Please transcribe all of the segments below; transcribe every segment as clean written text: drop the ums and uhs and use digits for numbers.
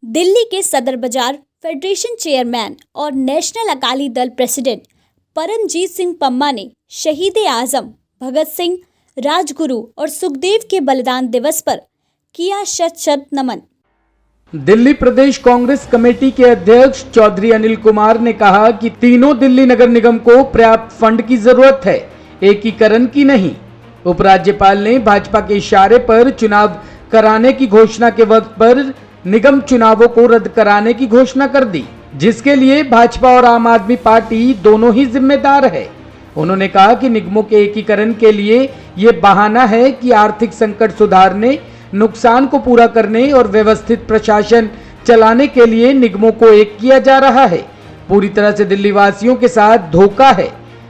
दिल्ली के सदर बाजार फेडरेशन चेयरमैन और नेशनल अकाली दल प्रेसिडेंट परमजीत सिंह पम्मा ने शहीद आजम भगत सिंह, राजगुरु और सुखदेव के बलिदान दिवस पर किया शत शत नमन। दिल्ली प्रदेश कांग्रेस कमेटी के अध्यक्ष चौधरी अनिल कुमार ने कहा कि तीनों दिल्ली नगर निगम को पर्याप्त फंड की जरूरत है, एकीकरण की नहीं। उपराज्यपाल ने भाजपा के इशारे पर चुनाव कराने की घोषणा के वक्त पर निगम चुनावों को रद्द कराने की घोषणा कर दी, जिसके लिए भाजपा और आम आदमी पार्टी दोनों ही जिम्मेदार है। उन्होंने कहा कि निगमों के एकीकरण के लिए ये बहाना है कि आर्थिक संकट सुधारने, नुकसान को पूरा करने और व्यवस्थित प्रशासन चलाने के लिए निगमों को एक किया जा रहा है। पूरी तरह से दिल्ली वासियों के साथ धोखा है,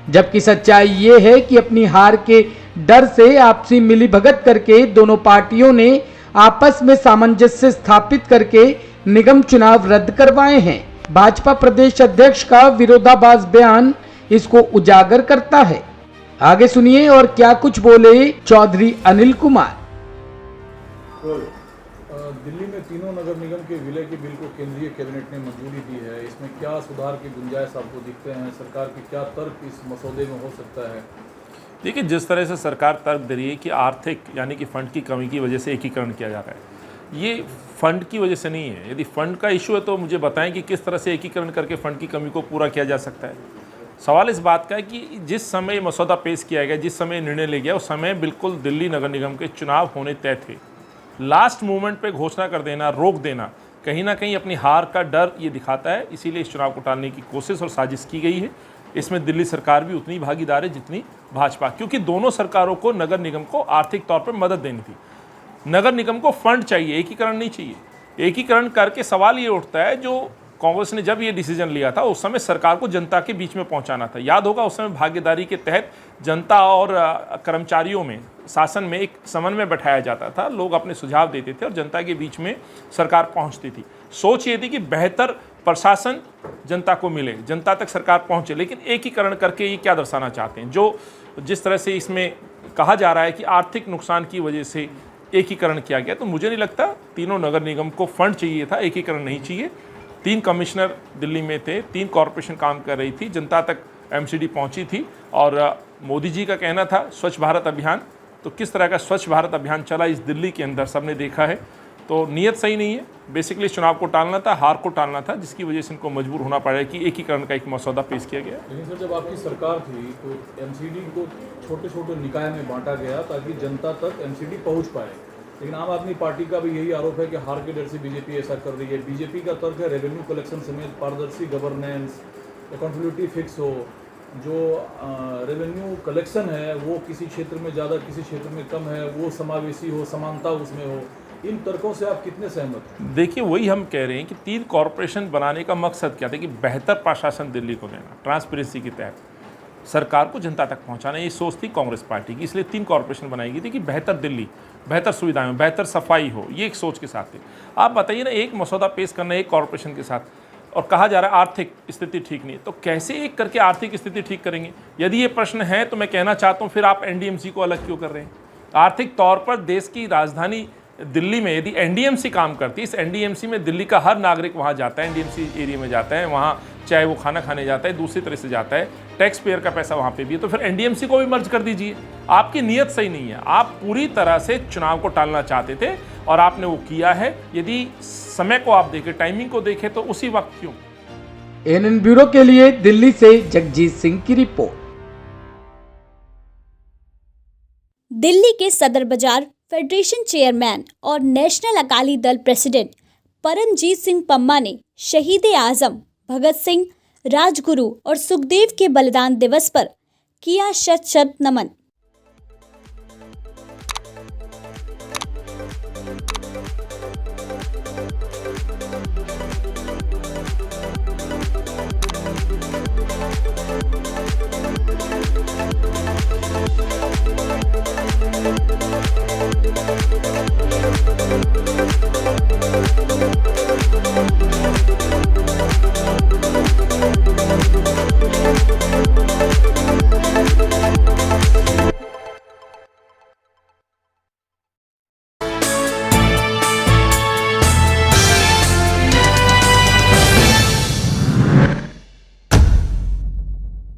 जबकि सच्चाई ये है कि अपनी हार के डर से आपसी मिलीभगत करके दोनों पार्टियों ने आपस में सामंजस्य स्थापित करके निगम चुनाव रद्द करवाए हैं। भाजपा प्रदेश अध्यक्ष का विरोधाभास बयान इसको उजागर करता है। आगे सुनिए और क्या कुछ बोले चौधरी अनिल कुमार। दिल्ली में तीनों नगर निगम के विलय के बिल को केंद्रीय कैबिनेट ने मंजूरी दी है। इसमें क्या सुधार की गुंजाइश आपको दिखते हैं? सरकार के क्या तर्क इस मसौदे में हो सकता है? देखिए, जिस तरह से सरकार तर्क दे रही है कि आर्थिक यानी कि फंड की कमी की वजह से एकीकरण किया जा रहा है, ये फंड की वजह से नहीं है। यदि फंड का इशू है तो मुझे बताएं कि किस तरह से एकीकरण करके फंड की कमी को पूरा किया जा सकता है। सवाल इस बात का है कि जिस समय मसौदा पेश किया गया, जिस समय निर्णय लिया गया, उस समय बिल्कुल दिल्ली नगर निगम के चुनाव होने तय थे। लास्ट मोमेंट पे घोषणा कर देना, रोक देना, कहीं ना कहीं अपनी हार का डर ये दिखाता है। इसीलिए इस चुनाव को टालने की कोशिश और साजिश की गई है। इसमें दिल्ली सरकार भी उतनी भागीदार है जितनी भाजपा, क्योंकि दोनों सरकारों को नगर निगम को आर्थिक तौर पर मदद देनी थी। नगर निगम को फंड चाहिए, एकीकरण नहीं चाहिए। एकीकरण करके सवाल ये उठता है, जो कांग्रेस ने जब ये डिसीजन लिया था उस समय सरकार को जनता के बीच में पहुंचाना था। याद होगा, उस समय भागीदारी के तहत जनता और कर्मचारियों में, शासन में एक समन्वय बैठाया जाता था। लोग अपने सुझाव देते थे और जनता के बीच में सरकार पहुंचती थी। सोच ये थी कि बेहतर प्रशासन जनता को मिले, जनता तक सरकार पहुंचे। लेकिन एकीकरण करके ये क्या दर्शाना चाहते हैं? जिस तरह से इसमें कहा जा रहा है कि आर्थिक नुकसान की वजह से एकीकरण किया गया, तो मुझे नहीं लगता। तीनों नगर निगम को फंड चाहिए था, एकीकरण नहीं चाहिए। 3 कमिश्नर दिल्ली में थे, 3 कॉरपोरेशन काम कर रही थी, जनता तक एमसीडी पहुंची थी। और मोदी जी का कहना था स्वच्छ भारत अभियान, तो किस तरह का स्वच्छ भारत अभियान चला इस दिल्ली के अंदर सबने देखा है। तो नीयत सही नहीं है। बेसिकली चुनाव को टालना था, हार को टालना था, जिसकी वजह से इनको मजबूर होना पड़ा कि एकीकरण का एक मसौदा पेश किया गया। लेकिन सर, जब आपकी सरकार थी तो एमसीडी को छोटे छोटे निकाय में बांटा गया ताकि जनता तक एमसीडी पहुंच पाए। लेकिन आम आदमी पार्टी का भी यही आरोप है कि हार के डर से बीजेपी ऐसा कर रही है। बीजेपी का तर्क है रेवेन्यू कलेक्शन समेत पारदर्शी गवर्नेंस, अकाउंटेबिलिटी फिक्स हो, जो रेवेन्यू कलेक्शन है वो किसी क्षेत्र में ज़्यादा, किसी क्षेत्र में कम है, वो समावेशी हो, समानता उसमें हो। इन तर्कों से आप कितने सहमत हैं? देखिए, वही हम कह रहे हैं कि 3 कॉरपोरेशन बनाने का मकसद क्या था कि बेहतर प्रशासन दिल्ली को देना, ट्रांसपेरेंसी के तहत सरकार को जनता तक पहुंचाना। ये सोच थी कांग्रेस पार्टी की, इसलिए 3 कॉरपोरेशन बनाई गई थी कि बेहतर दिल्ली, बेहतर सुविधाएं, बेहतर सफाई हो। ये एक सोच के साथ थे। आप बताइए ना, एक मसौदा पेश करना है एक कॉरपोरेशन के साथ, और कहा जा रहा है आर्थिक स्थिति ठीक नहीं है, तो कैसे एक करके आर्थिक स्थिति ठीक करेंगे? यदि ये प्रश्न है तो मैं कहना चाहता हूँ, फिर आप एनडीएमसी को अलग क्यों कर रहे हैं? आर्थिक तौर पर देश की राजधानी दिल्ली में यदि एनडीएमसी काम करती है, इस एनडीएमसी में दिल्ली का हर नागरिक वहाँ जाता है, एनडीएमसी एरिया में जाता है, वहाँ चाहे वो खाना खाने जाता है, दूसरी तरह से जाता है, टैक्स पेयर का पैसा वहाँ पे भी है, तो फिर एनडीएमसी को भी मर्ज कर दीजिए। आपकी नीयत सही नहीं है। आप पूरी तरह से चुनाव को टालना चाहते थे और आपने वो किया है। यदि समय को आप देखें, टाइमिंग को देखें, तो उसी वक्त क्यों? एनएन ब्यूरो के लिए दिल्ली से जगजीत सिंह की रिपोर्ट। दिल्ली के सदर बाजार फेडरेशन चेयरमैन और नेशनल अकाली दल प्रेसिडेंट परमजीत सिंह पम्मा ने शहीद आजम भगत सिंह, राजगुरु और सुखदेव के बलिदान दिवस पर किया शत शत नमन।